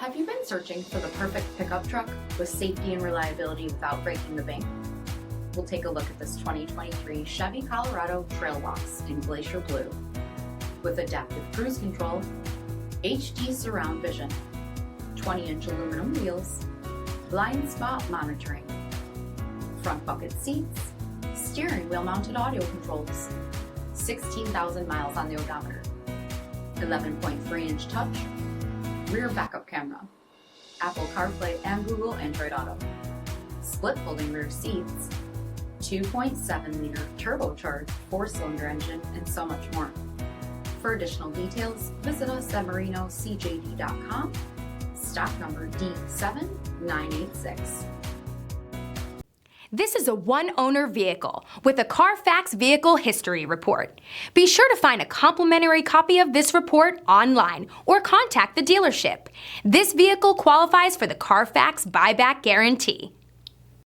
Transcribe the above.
Have you been searching for the perfect pickup truck with safety and reliability without breaking the bank? We'll take a look at this 2023 Chevy Colorado Trailbox in Glacier Blue. With adaptive cruise control, HD surround vision, 20-inch aluminum wheels, blind spot monitoring, front bucket seats, steering wheel mounted audio controls, 16,000 miles on the odometer, 11.3-inch touch, rear backup camera, Apple CarPlay and Google Android Auto, split folding rear seats, 2.7-liter turbocharged 4-cylinder engine, and so much more. For additional details, visit us at marinocjd.com, stock number D7986. This is a one-owner vehicle with a CARFAX vehicle history report. Be sure to find a complimentary copy of this report online or contact the dealership. This vehicle qualifies for the CARFAX buyback guarantee.